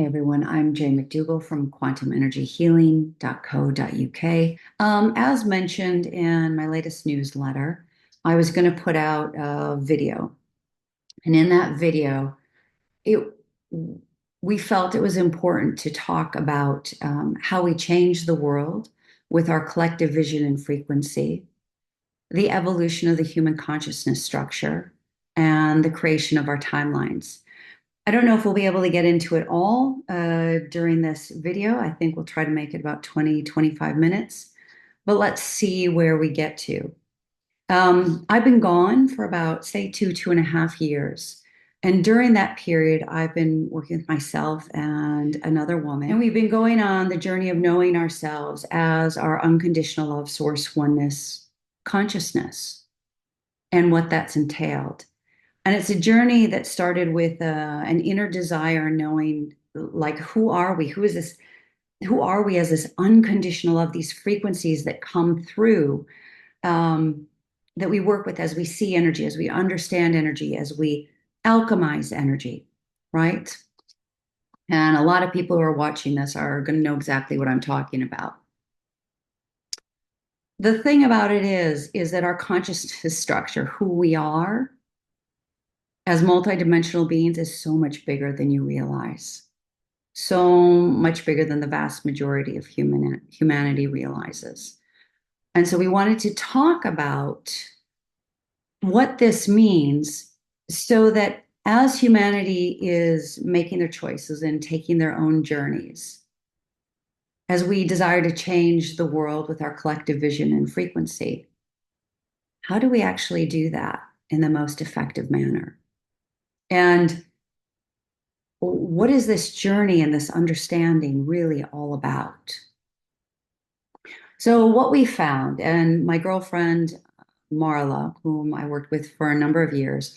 Hi, everyone. I'm Jay McDougall from quantumenergyhealing.co.uk. As mentioned in my latest newsletter, I was going to put out a video. And in that video, it we felt it was important to talk about how we change the world with our collective vision and frequency, the evolution of the human consciousness structure, and the creation of our timelines. I don't know if we'll be able to get into it all during this video. I think we'll try to make it about 20, 25 minutes, but let's see where we get to. I've been gone for about, say, 2.5 years. And during that period, I've been working with myself and another woman. And we've been going on the journey of knowing ourselves as our unconditional love source oneness consciousness and what that's entailed. And it's a journey that started with an inner desire, knowing like, who are we? Who is this? Who are we as this unconditional love, these frequencies that come through, that we work with as we see energy, as we understand energy, as we alchemize energy, right? And a lot of people who are watching this are going to know exactly what I'm talking about. The thing about it is that our consciousness structure, who we are, as multidimensional beings is so much bigger than you realize. So much bigger than the vast majority of humanity realizes. And so we wanted to talk about what this means so that as humanity is making their choices and taking their own journeys, as we desire to change the world with our collective vision and frequency, how do we actually do that in the most effective manner? And what is this journey and this understanding really all about? So, what we found, and my girlfriend, Marla, whom I worked with for a number of years,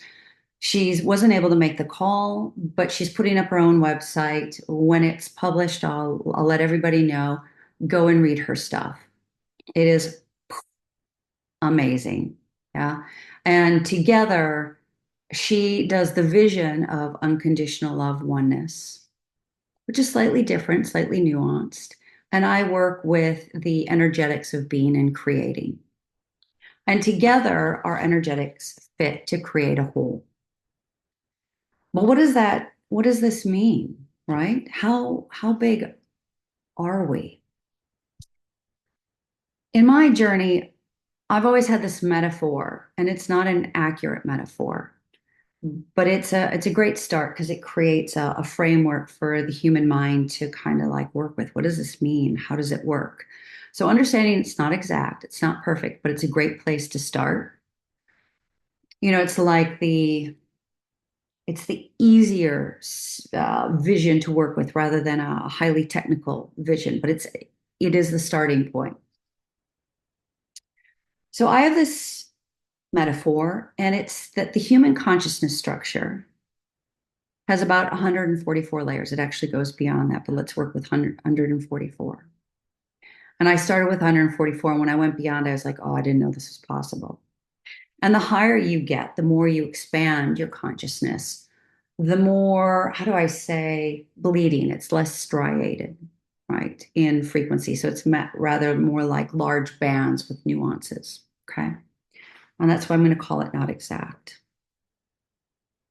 she wasn't able to make the call, but she's putting up her own website. When it's published, I'll let everybody know. Go and read her stuff. It is amazing. Yeah. And together, she does the vision of unconditional love oneness, which is slightly different, slightly nuanced. And I work with the energetics of being and creating. And together, our energetics fit to create a whole. Well, what does this mean, right? How big are we? In my journey, I've always had this metaphor, and it's not an accurate metaphor, but it's a great start because it creates a framework for the human mind to kind of like work with. What does this mean? How does it work? So understanding it's not exact, it's not perfect, but it's a great place to start. It's like it's the easier vision to work with rather than a highly technical vision, but it is the starting point. So I have this metaphor, and it's that the human consciousness structure has about 144 layers. It actually goes beyond that, but let's work with 144. And I started with 144, and when I went beyond, I was like, oh, I didn't know this was possible. And the higher you get, the more you expand your consciousness, the more, how do I say, bleeding. It's less striated, right, in frequency. So it's rather more like large bands with nuances, okay? And that's why I'm going to call it not exact,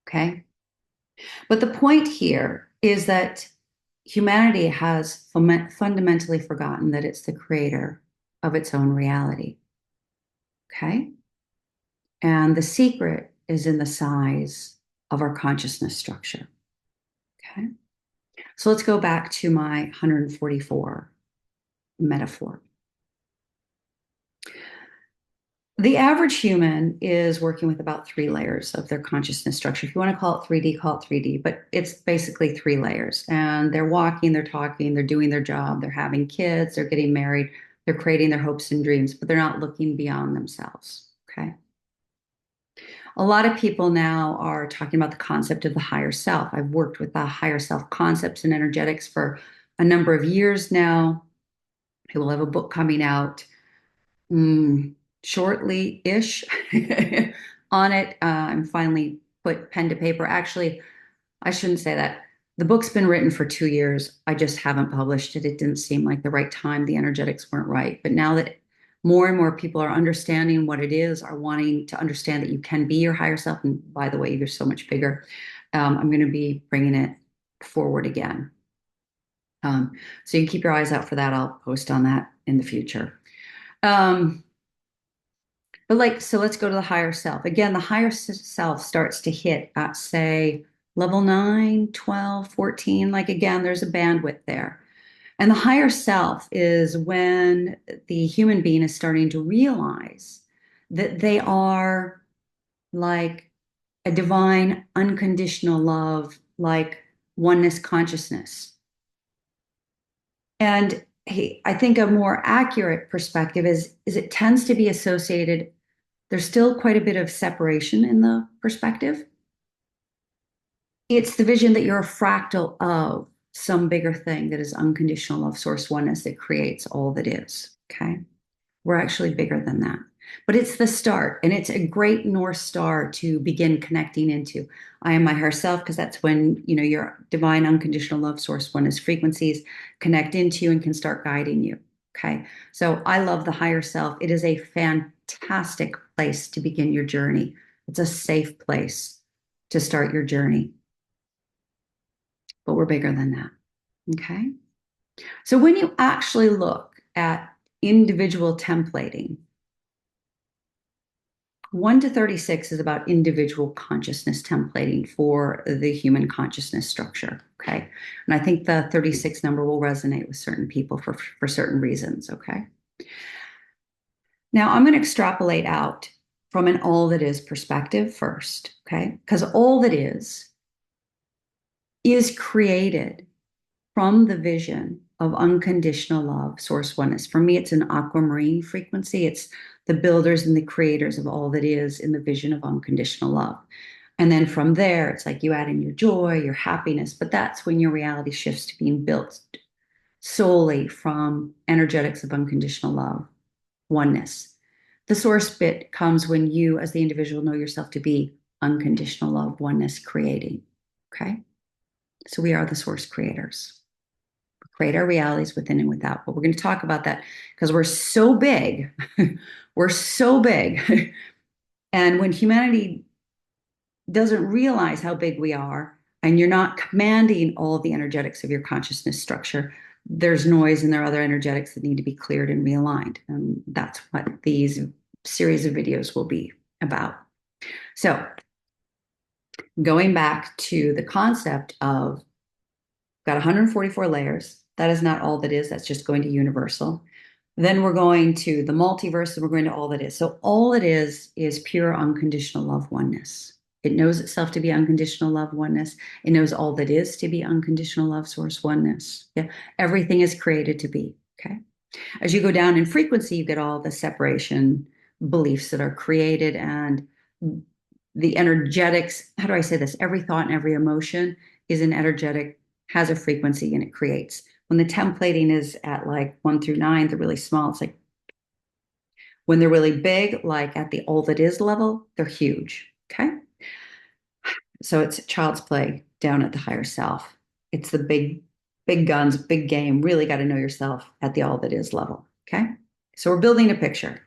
okay? But the point here is that humanity has fundamentally forgotten that it's the creator of its own reality, okay? And the secret is in the size of our consciousness structure, okay? So let's go back to my 144 metaphor. The average human is working with about 3 layers of their consciousness structure. If you want to call it 3D, call it 3D, but it's basically 3 layers. And they're walking, they're talking, they're doing their job, they're having kids, they're getting married, they're creating their hopes and dreams, but they're not looking beyond themselves, okay? A lot of people now are talking about the concept of the higher self. I've worked with the higher self concepts and energetics for a number of years now. I will have a book coming out shortly-ish on it. I'm finally put pen to paper. Actually, I shouldn't say that. The book's been written for 2 years. I just haven't published it. It didn't seem like the right time. The energetics weren't right. But now that more and more people are understanding what it is, are wanting to understand that you can be your higher self. And by the way, you're so much bigger. I'm going to be bringing it forward again. Um, so you can keep your eyes out for that. I'll post on that in the future. Um, but like, so let's go to the higher self. Again, the higher self starts to hit at, say, level 9, 12, 14. Like, again, there's a bandwidth there. And the higher self is when the human being is starting to realize that they are like a divine, unconditional love, like oneness consciousness. And I think a more accurate perspective is it tends to be associated. There's still quite a bit of separation in the perspective. It's the vision that you're a fractal of some bigger thing that is unconditional love source oneness that creates all that is. Okay. We're actually bigger than that. But it's the start, and it's a great North Star to begin connecting into. I am my higher self, because that's when, your divine unconditional love source oneness frequencies connect into you and can start guiding you. Okay. So I love the higher self. It is a fantastic place to begin your journey. It's a safe place to start your journey, but we're bigger than that. Okay. So when you actually look at individual templating, 1 to 36 is about individual consciousness templating for the human consciousness structure. Okay. And I think the 36 number will resonate with certain people for certain reasons. Okay. Now I'm going to extrapolate out from an all that is perspective first. Okay. Because all that is created from the vision of unconditional love, source oneness. For me, it's an aquamarine frequency. It's the builders and the creators of all that is in the vision of unconditional love. And then from there, it's like you add in your joy, your happiness, but that's when your reality shifts to being built solely from energetics of unconditional love, oneness. The source bit comes when you, as the individual, know yourself to be unconditional love, oneness, creating. Okay? So we are the source creators. Create our realities within and without. But we're going to talk about that because we're so big. We're so big. And when humanity doesn't realize how big we are, and you're not commanding all the energetics of your consciousness structure, there's noise and there are other energetics that need to be cleared and realigned. And that's what these series of videos will be about. So going back to the concept of got 144 layers. That is not all that is. That's just going to universal. Then we're going to the multiverse, and we're going to all that is. So all it is pure unconditional love oneness. It knows itself to be unconditional love oneness. It knows all that is to be unconditional love source oneness. Yeah. Everything is created to be. Okay. As you go down in frequency, you get all the separation beliefs that are created and the energetics. How do I say this? Every thought and every emotion is an energetic, has a frequency, and it creates. When the templating is at like 1 through 9, they're really small. It's like when they're really big, like at the all that is level, they're huge. Okay. So it's child's play down at the higher self. It's the big guns, big game. Really got to know yourself at the all that is level. Okay. So we're building a picture.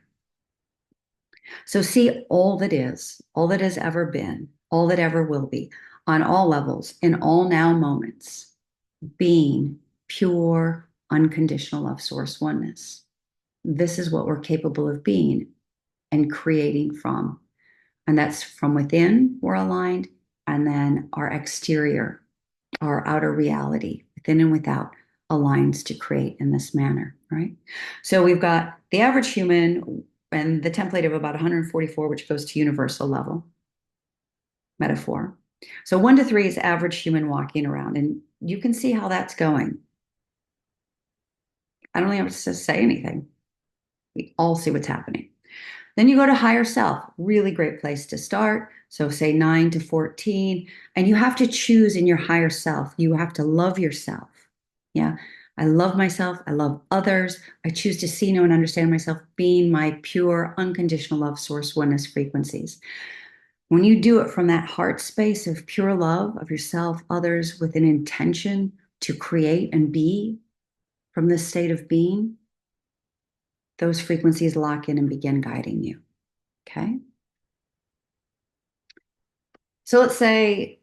So see all that is, all that has ever been, all that ever will be, on all levels, in all now moments, being pure, unconditional love source oneness. This is what we're capable of being and creating from. And that's from within, we're aligned, and then our exterior, our outer reality, within and without, aligns to create in this manner, right? So we've got the average human and the template of about 144, which goes to universal level metaphor. So 1 to 3 is average human walking around, and you can see how that's going. I don't even have to say anything. We all see what's happening. Then you go to higher self, really great place to start. So say 9 to 14, and you have to choose in your higher self. You have to love yourself. Yeah. I love myself. I love others. I choose to see, know, and understand myself being my pure, unconditional love source oneness frequencies. When you do it from that heart space of pure love of yourself, others, with an intention to create and be from this state of being, those frequencies lock in and begin guiding you. Okay. So let's say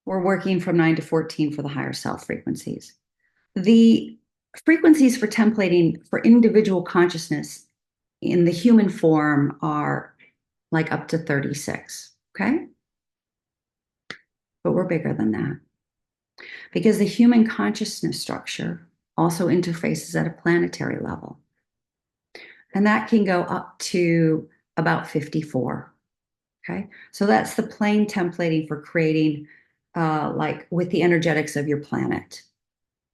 we're working from 9 to 14 for the higher self frequencies. The frequencies for templating for individual consciousness in the human form are like up to 36. Okay. But we're bigger than that because the human consciousness structure also interfaces at a planetary level. And that can go up to about 54. Okay. So that's the plane templating for creating, like with the energetics of your planet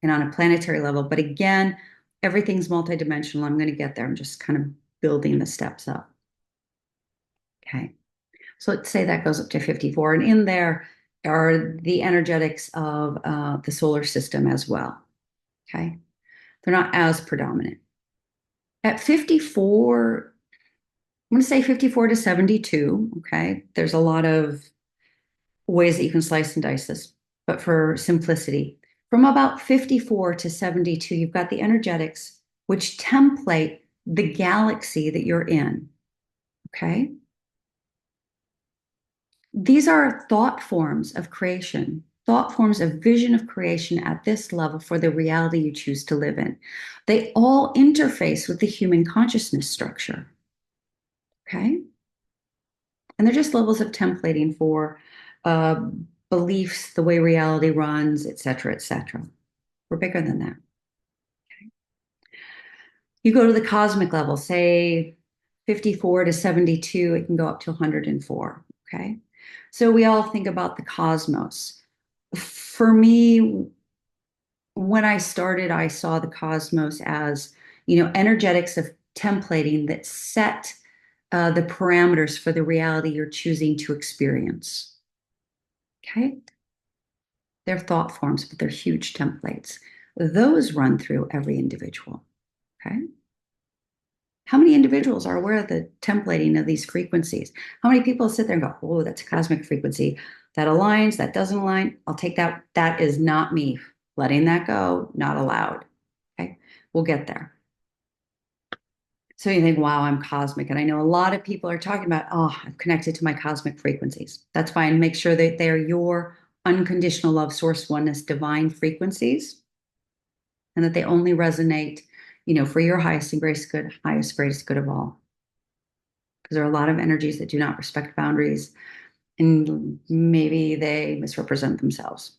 and on a planetary level. But again, everything's multidimensional. I'm going to get there. I'm just kind of building the steps up. Okay. So let's say that goes up to 54. And in there are the energetics of the solar system as well. Okay. They're not as predominant. At 54, I'm going to say 54 to 72. Okay. There's a lot of ways that you can slice and dice this, but for simplicity, from about 54 to 72, you've got the energetics, which template the galaxy that you're in. Okay. These are thought forms of creation, thought forms of vision of creation at this level for the reality you choose to live in. They all interface with the human consciousness structure. Okay. And they're just levels of templating for uh, beliefs, the way reality runs, et cetera, et cetera. We're bigger than that. Okay. You go to the cosmic level, say 54 to 72, it can go up to 104. Okay. So we all think about the cosmos. For me, when I started, I saw the cosmos as, energetics of templating that set the parameters for the reality you're choosing to experience. Okay. They're thought forms, but they're huge templates. Those run through every individual. Okay. How many individuals are aware of the templating of these frequencies? How many people sit there and go, oh, that's a cosmic frequency that aligns, that doesn't align? I'll take that. That is not me. Letting that go, not allowed. Okay. We'll get there. So you think, wow, I'm cosmic. And I know a lot of people are talking about, oh, I'm connected to my cosmic frequencies. That's fine. Make sure that they're your unconditional love source oneness divine frequencies and that they only resonate, for your highest and greatest good, highest, greatest good of all. Because there are a lot of energies that do not respect boundaries and maybe they misrepresent themselves.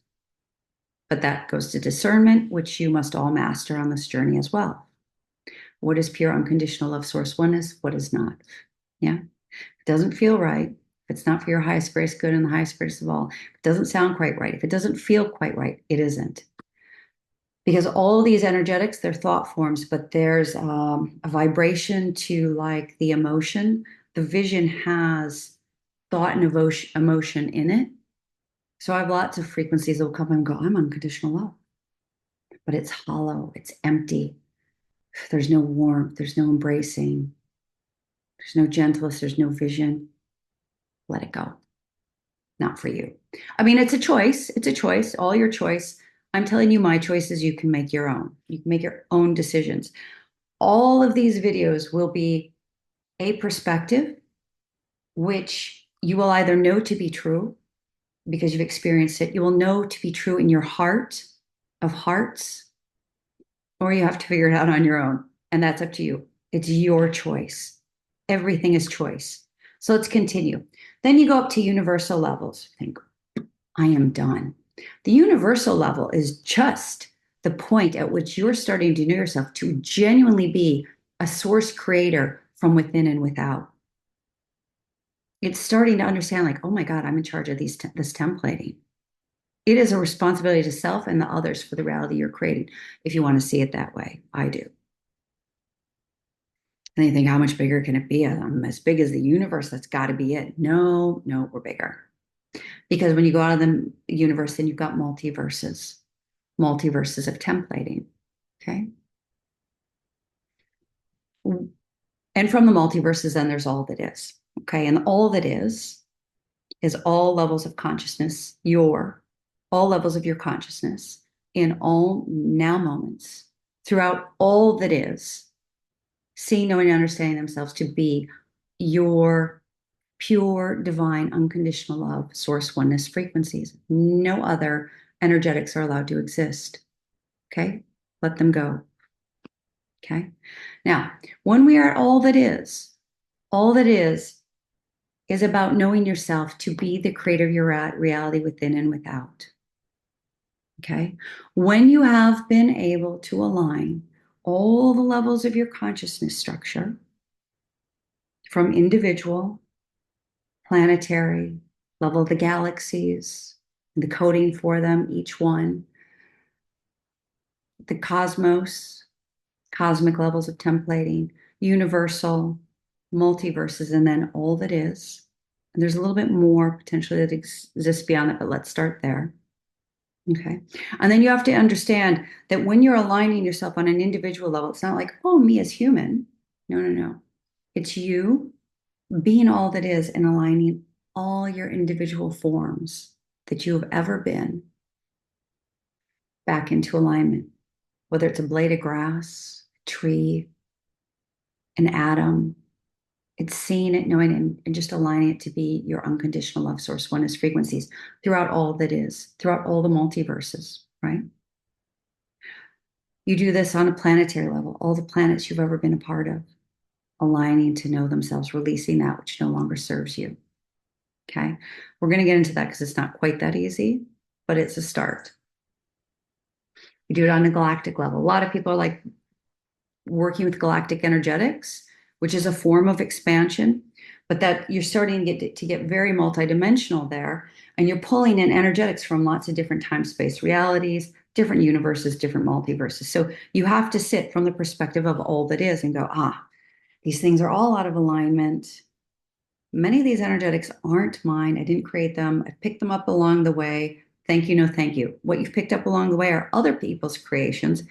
But that goes to discernment, which you must all master on this journey as well. What is pure unconditional love source oneness? What is not? Yeah. If it doesn't feel right, if it's not for your highest greatest good and the highest greatest of all, if it doesn't sound quite right, if it doesn't feel quite right, it isn't. Because all these energetics, they're thought forms, but there's a vibration to like the emotion. The vision has thought and emotion in it. So I have lots of frequencies that will come and go, I'm unconditional love. But it's hollow, it's empty. There's no warmth, there's no embracing, there's no gentleness, there's no vision. Let it go. Not for you. I mean, it's a choice. It's a choice, all your choice. I'm telling you my choices. You can make your own. You can make your own decisions. All of these videos will be a perspective, which you will either know to be true because you've experienced it. You will know to be true in your heart of hearts, or you have to figure it out on your own. And that's up to you. It's your choice. Everything is choice. So let's continue. Then you go up to universal levels. Think, I am done. The universal level is just the point at which you're starting to know yourself to genuinely be a source creator from within and without. It's starting to understand, like, oh my God, I'm in charge of this templating. It is a responsibility to self and the others for the reality you're creating, if you want to see it that way. I do. And you think, how much bigger can it be? I'm as big as the universe. That's got to be it. No, no, we're bigger. Because when you go out of the universe, then you've got multiverses of templating. Okay. And from the multiverses, then there's all that is. Okay. And all that is is all levels of consciousness, all levels of your consciousness in all now moments throughout all that is, seeing, knowing, understanding themselves to be your pure, divine, unconditional love, source oneness frequencies. No other energetics are allowed to exist. Okay? Let them go. Okay? Now, when we are all that is about knowing yourself to be the creator of your reality within and without. Okay? When you have been able to align all the levels of your consciousness structure from individual, planetary, level of the galaxies, the coding for them, each one, the cosmos, cosmic levels of templating, universal, multiverses, and then all that is. And there's a little bit more potentially that exists beyond that, but let's start there. Okay. And then you have to understand that when you're aligning yourself on an individual level, it's not like, oh, me as human. No, no, no. It's you being all that is and aligning all your individual forms that you have ever been back into alignment, whether it's a blade of grass, a tree, an atom. It's seeing it, knowing it, and just aligning it to be your unconditional love source oneness frequencies throughout all that is, throughout all the multiverses, right? You do this on a planetary level, all the planets you've ever been a part of, aligning to know themselves, releasing that which no longer serves you. Okay. We're going to get into that because it's not quite that easy, but it's a start. You do it on a galactic level. A lot of people are like working with galactic energetics, which is a form of expansion, but that you're starting to get very multidimensional there, and you're pulling in energetics from lots of different time space realities, different universes, different multiverses. So you have to sit from the perspective of all that is and go, these things are all out of alignment. Many of these energetics aren't mine. I didn't create them. I picked them up along the way. Thank you, no thank you. What you've picked up along the way are other people's creations,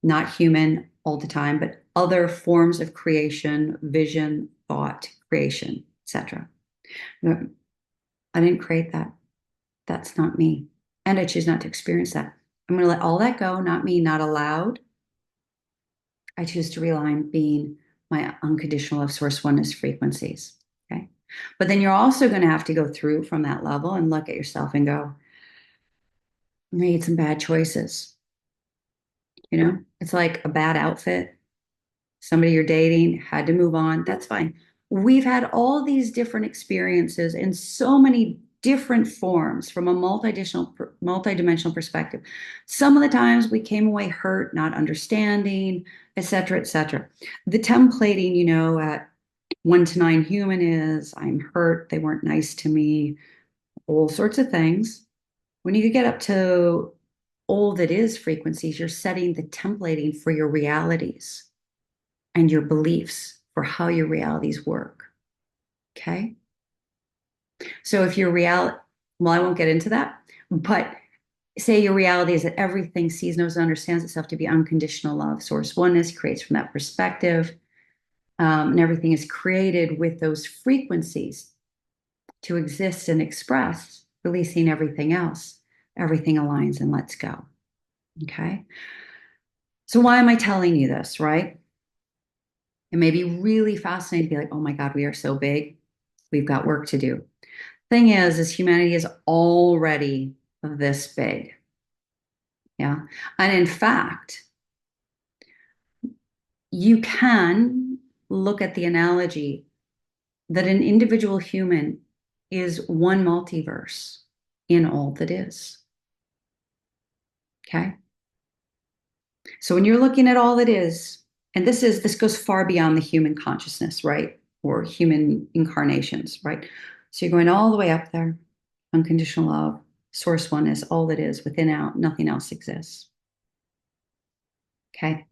not human all the time, but other forms of creation, vision, thought, creation, etc. I didn't create that. That's not me. And I choose not to experience that. I'm going to let all that go, not me, not allowed. I choose to realign being my unconditional love source oneness frequencies. Okay. But then you're also going to have to go through from that level and look at yourself and go, I made some bad choices. You know, it's like a bad outfit. Somebody you're dating had to move on. That's fine. We've had all these different experiences in so many different forms from a multidimensional perspective. Some of the times we came away hurt, not understanding, et cetera, et cetera. The templating, at 1 to 9 human is I'm hurt, they weren't nice to me, all sorts of things. When you get up to all that is frequencies, you're setting the templating for your realities and your beliefs for how your realities work. Okay. So if your reality, well, I won't get into that, but say your reality is that everything sees, knows, and understands itself to be unconditional love, source oneness, creates from that perspective, and everything is created with those frequencies to exist and express, releasing everything else. Everything aligns and lets go. Okay. So why am I telling you this, right? It may be really fascinating to be like, oh my God, we are so big. We've got work to do. Thing is humanity is already this big. Yeah. And in fact, you can look at the analogy that an individual human is one multiverse in all that is. Okay. So when you're looking at all that is, and this goes far beyond the human consciousness, right? Or human incarnations, right? So you're going all the way up there, unconditional love, source oneness, all that is within out, nothing else exists. Okay.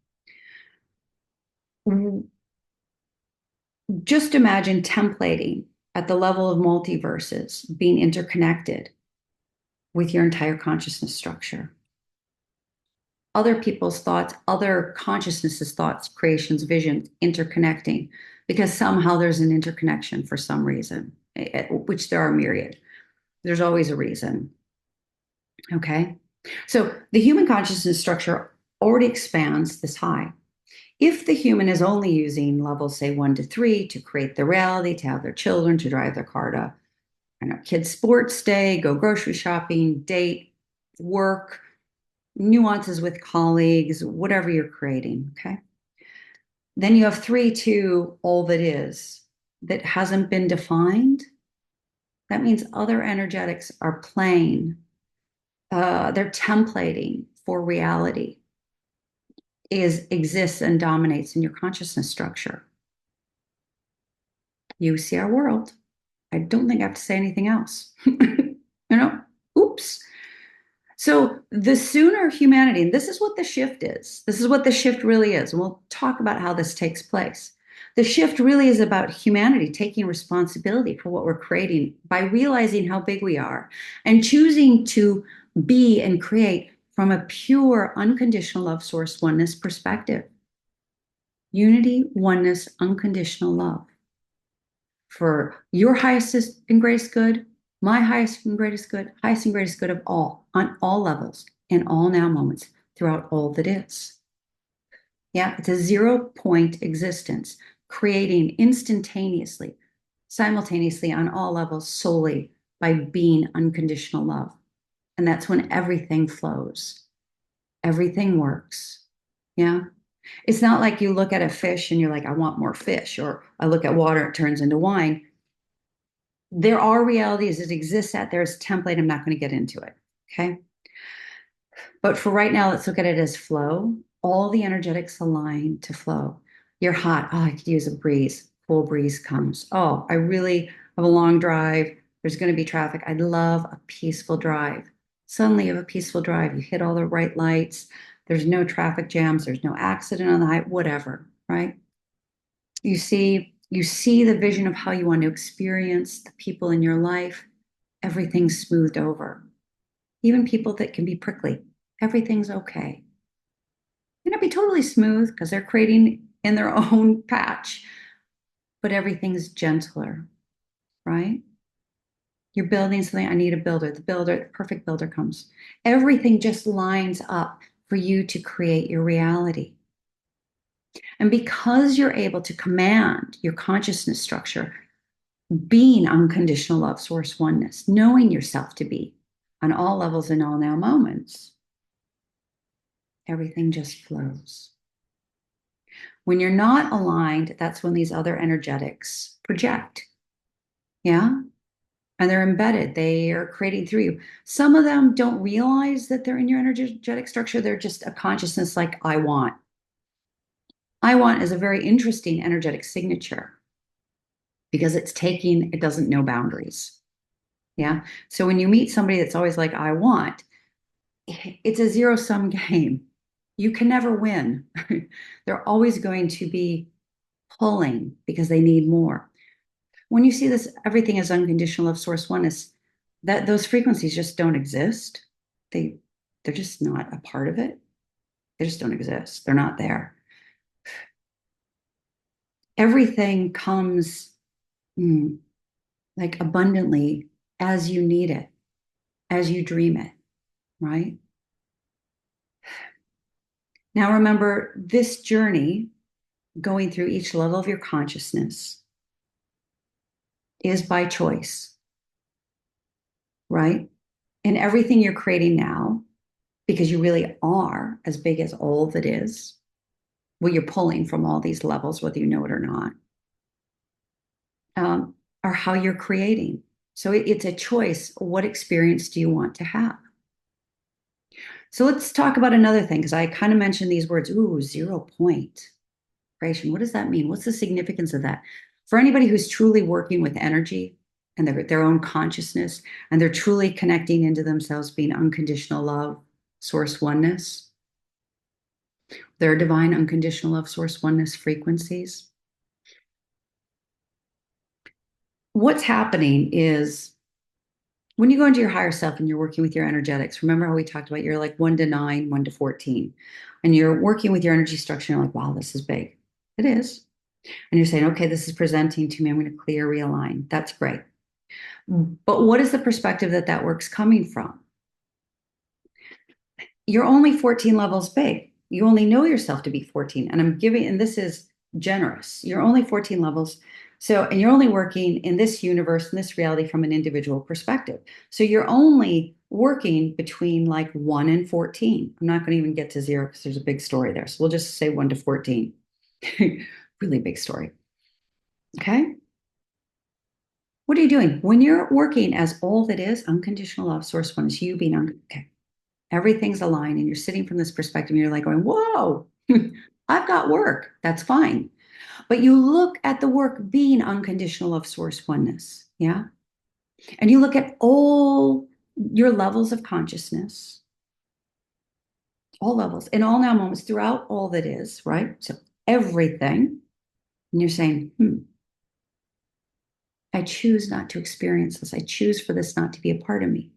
Just imagine templating at the level of multiverses being interconnected with your entire consciousness structure. Other people's thoughts, other consciousnesses' thoughts, creations, visions interconnecting because somehow there's an interconnection for some reason, which there are myriad. There's always a reason. Okay. So the human consciousness structure already expands this high. If the human is only using levels, say 1 to 3, to create the reality, to have their children, to drive their car to, I don't know, kids' sports day, go grocery shopping, date, work, nuances with colleagues, whatever you're creating, okay? Then you have 3 to all that is, that hasn't been defined. That means other energetics are playing, they're templating for reality, exists and dominates in your consciousness structure. You see our world. I don't think I have to say anything else. Oops. So the sooner humanity, and this is what the shift is, this is what the shift really is. And we'll talk about how this takes place. The shift really is about humanity taking responsibility for what we're creating by realizing how big we are and choosing to be and create from a pure, unconditional love source oneness perspective. Unity, oneness, unconditional love. For your highest and greatest good, my highest and greatest good, highest and greatest good of all, on all levels, in all now moments, throughout all that is. Yeah, it's a 0 point existence, creating instantaneously, simultaneously on all levels, solely by being unconditional love. And that's when everything flows, everything works. Yeah. It's not like you look at a fish and you're like, I want more fish, or I look at water, it turns into wine. There are realities that exist out there as a template. I'm not going to get into it. Okay. But for right now, let's look at it as flow. All the energetics align to flow. You're hot. Oh, I could use a breeze. Cool breeze comes. Oh, I really have a long drive. There's going to be traffic. I'd love a peaceful drive. Suddenly you have a peaceful drive. You hit all the right lights. There's no traffic jams. There's no accident on the highway, whatever, right? You see the vision of how you want to experience the people in your life. Everything's smoothed over. Even people that can be prickly, everything's okay. May not be totally smooth because they're creating in their own patch, but everything's gentler, right? You're building something. I need a builder. The perfect builder comes. Everything just lines up for you to create your reality. And because you're able to command your consciousness structure, being unconditional love, source oneness, knowing yourself to be on all levels and all now moments, everything just flows. When you're not aligned, that's when these other energetics project. Yeah. And they're embedded. They are creating through you. Some of them don't realize that they're in your energetic structure. They're just a consciousness like, I want. I want is a very interesting energetic signature because it doesn't know boundaries. Yeah. So when you meet somebody that's always like, I want, it's a zero sum game. You can never win. They're always going to be pulling because they need more. When you see this, everything is unconditional love source oneness, that those frequencies just don't exist. They're just not a part of it. They just don't exist. They're not there. Everything comes like abundantly as you need it, as you dream it, right? Now remember, this journey, going through each level of your consciousness, is by choice, right? And everything you're creating now, because you really are as big as all that is, well, you're pulling from all these levels, whether you know it or not, are how you're creating. So it's a choice. What experience do you want to have? So let's talk about another thing, because I kind of mentioned these words, 0 point creation. What does that mean? What's the significance of that? For anybody who's truly working with energy and their own consciousness, and they're truly connecting into themselves, being unconditional love, source oneness, their divine unconditional love, source oneness frequencies. What's happening is when you go into your higher self and you're working with your energetics, remember how we talked about you're like 1 to 9, 1 to 14, and you're working with your energy structure, and you're like, wow, this is big. It is. And you're saying, okay, this is presenting to me. I'm going to clear, realign. That's great. But what is the perspective that that work's coming from? You're only 14 levels big. You only know yourself to be 14. And I'm giving, and this is generous. You're only 14 levels. So, and you're only working in this universe, in this reality from an individual perspective. So you're only working between like 1 and 14. I'm not going to even get to zero because there's a big story there. So we'll just say 1 to 14. Really big story. Okay. What are you doing? When you're working as all that is, unconditional love, source one is you being okay. Everything's aligned and you're sitting from this perspective and you're like going, whoa, I've got work. That's fine. But you look at the work being unconditional love, source oneness. Yeah. And you look at all your levels of consciousness, all levels, in all now moments throughout all that is, right? So everything. And you're saying, I choose not to experience this. I choose for this not to be a part of me.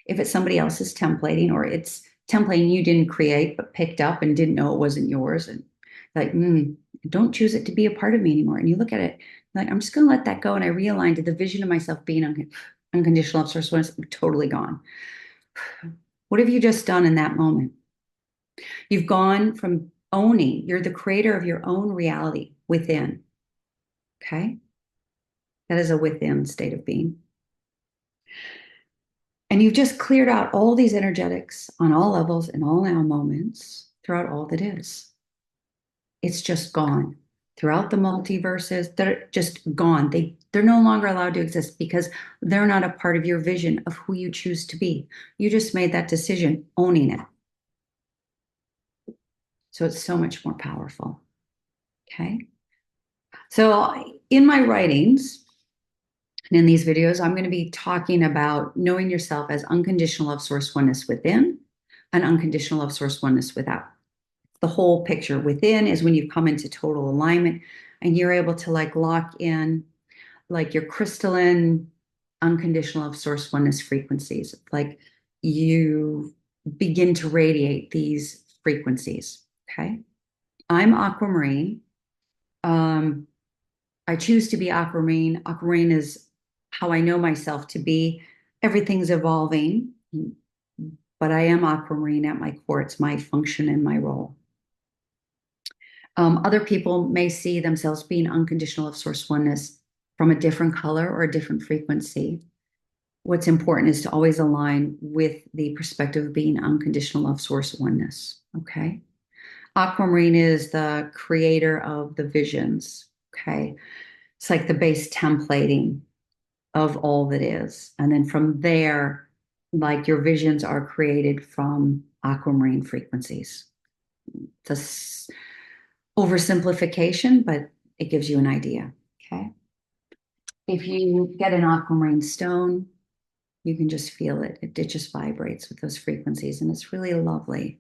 If it's somebody else's templating or it's templating you didn't create but picked up and didn't know it wasn't yours, and like, don't choose it to be a part of me anymore. And you look at it like, I'm just going to let that go. And I realign to the vision of myself being unconditional love source when it's totally gone. What have you just done in that moment? You've gone from owning, you're the creator of your own reality within. Okay. That is a within state of being. And you've just cleared out all these energetics on all levels and all now moments throughout all that is. It's just gone. Throughout the multiverses, they're just gone. They're no longer allowed to exist because they're not a part of your vision of who you choose to be. You just made that decision, owning it. So it's so much more powerful. Okay. So in my writings, and in these videos, I'm going to be talking about knowing yourself as unconditional love source oneness within and unconditional love source oneness without. The whole picture within is when you come into total alignment and you're able to like lock in like your crystalline unconditional love source oneness frequencies. Like you begin to radiate these frequencies. Okay. I'm Aquamarine. Um, I choose to be Aquamarine. Aquamarine is how I know myself to be. Everything's evolving, but I am Aquamarine at my core. It's my function and my role. Other people may see themselves being unconditional of source oneness from a different color or a different frequency. What's important is to always align with the perspective of being unconditional love source oneness. Okay. Aquamarine is the creator of the visions. Okay. It's like the base templating of all that is. And then from there, like your visions are created from aquamarine frequencies. It's oversimplification, but it gives you an idea. Okay. If you get an aquamarine stone, you can just feel it. It just vibrates with those frequencies. And it's really lovely,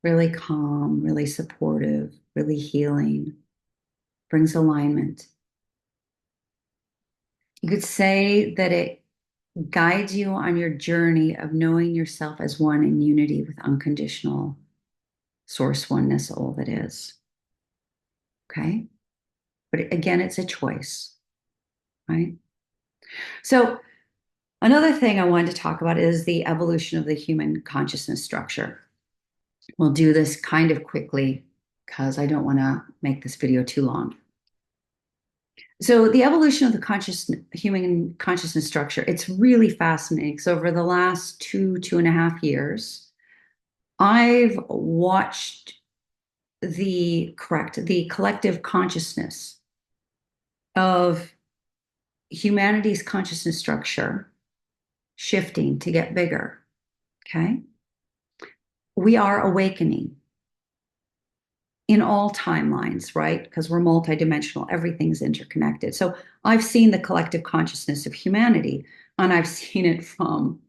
really calm, really supportive, really healing, brings alignment. You could say that it guides you on your journey of knowing yourself as one in unity with unconditional source oneness, all that is. Okay. But again, it's a choice, right? So, another thing I wanted to talk about is the evolution of the human consciousness structure. We'll do this kind of quickly because I don't want to make this video too long. So the evolution of the human consciousness structure, it's really fascinating. So over the last 2.5 years, I've watched the collective consciousness of humanity's consciousness structure shifting to get bigger. Okay. We are awakening in all timelines, right? Because we're multidimensional, everything's interconnected. So I've seen the collective consciousness of humanity, and I've seen it from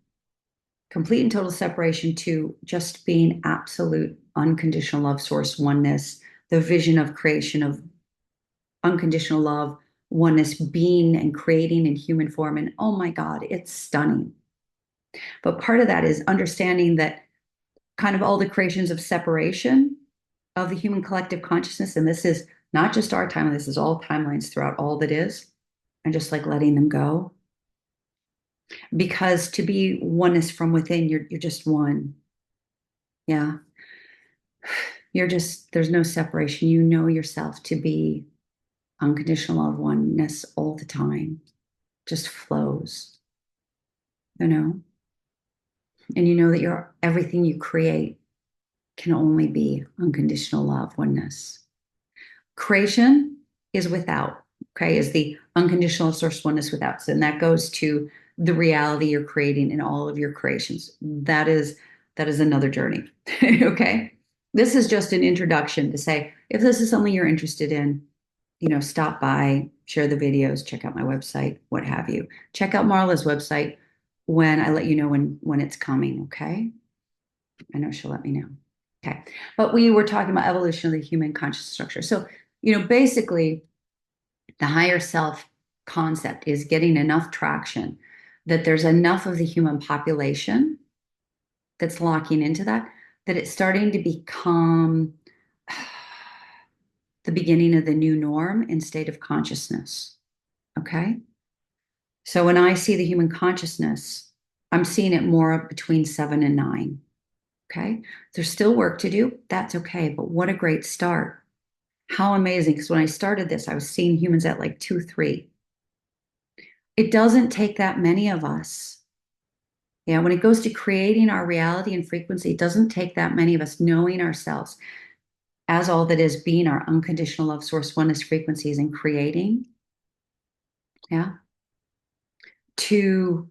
complete and total separation to just being absolute unconditional love source oneness, the vision of creation of unconditional love, oneness being and creating in human form. And oh my God, it's stunning. But part of that is understanding that kind of all the creations of separation of the human collective consciousness, and this is not just our timeline, this is all timelines throughout all that is, and just like letting them go. Because to be oneness from within, you're just one. Yeah. You're just, there's no separation. You know yourself to be unconditional love, oneness all the time. Just flows, you know? And you know that you're everything you create can only be unconditional love, oneness. Creation is without, okay, is the unconditional source oneness without. So, and that goes to the reality you're creating in all of your creations. That is another journey. Okay. This is just an introduction to say if this is something you're interested in, stop by, share the videos, check out my website, what have you. Check out Marla's website when I let you know when it's coming, okay? I know she'll let me know. Okay. But we were talking about evolution of the human conscious structure. So, basically, the higher self concept is getting enough traction that there's enough of the human population that's locking into that it's starting to become the beginning of the new norm in state of consciousness. Okay. So when I see the human consciousness, I'm seeing it more between 7 and 9. Okay. There's still work to do. That's okay. But what a great start. How amazing. Because when I started this, I was seeing humans at like 2, 3. It doesn't take that many of us. Yeah. When it goes to creating our reality and frequency, it doesn't take that many of us knowing ourselves as all that is being our unconditional love source oneness frequencies and creating. Yeah. To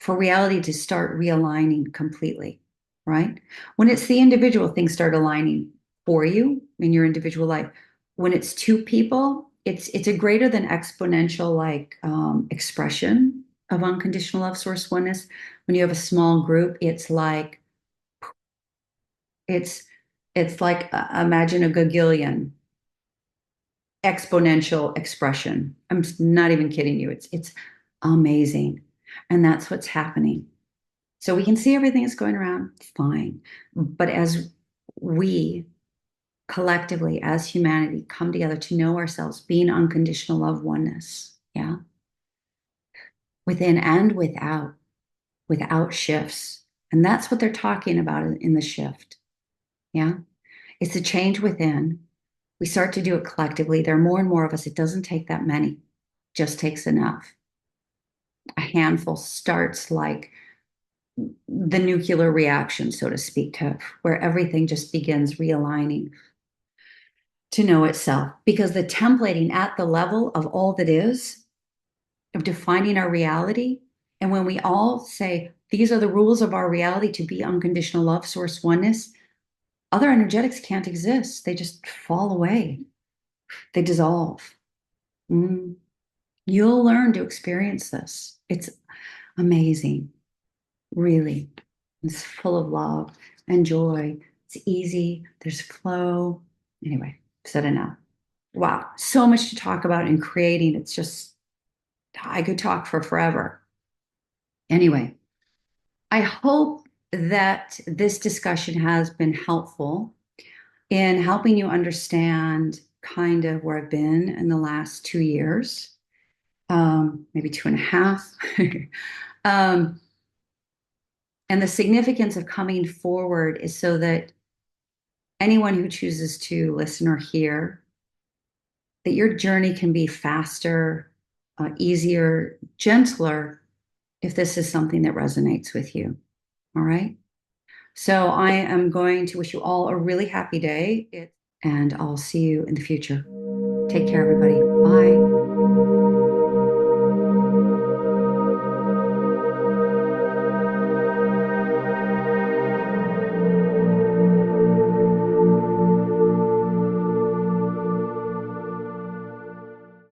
for reality to start realigning completely, right? When it's the individual, things start aligning for you in your individual life. When it's two people, it's a greater than exponential like expression of unconditional love source oneness. When you have a small group, it's it's like imagine a gagillion exponential expression. I'm not even kidding you. It's amazing. And that's what's happening. So we can see everything that's going around, fine. But as we collectively, as humanity, come together to know ourselves, being unconditional love oneness, yeah, within and without shifts. And that's what they're talking about in the shift. Yeah. It's a change within. We start to do it collectively. There are more and more of us. It doesn't take that many, just takes enough. A handful starts like the nuclear reaction, so to speak, to where everything just begins realigning to know itself. Because the templating at the level of all that is, of defining our reality, and when we all say, these are the rules of our reality to be unconditional love, source oneness, other energetics can't exist. They just fall away, they dissolve. Mm. You'll learn to experience this. It's amazing, really. It's full of love and joy. It's easy. There's flow. Anyway, said enough. Wow, so much to talk about in creating. It's just, I could talk for forever. Anyway, I hope that this discussion has been helpful in helping you understand kind of where I've been in the last 2 years, maybe 2.5. um, and the significance of coming forward is so that anyone who chooses to listen or hear, that your journey can be faster, easier, gentler if this is something that resonates with you. All right. So I am going to wish you all a really happy day, and I'll see you in the future. Take care, everybody. Bye.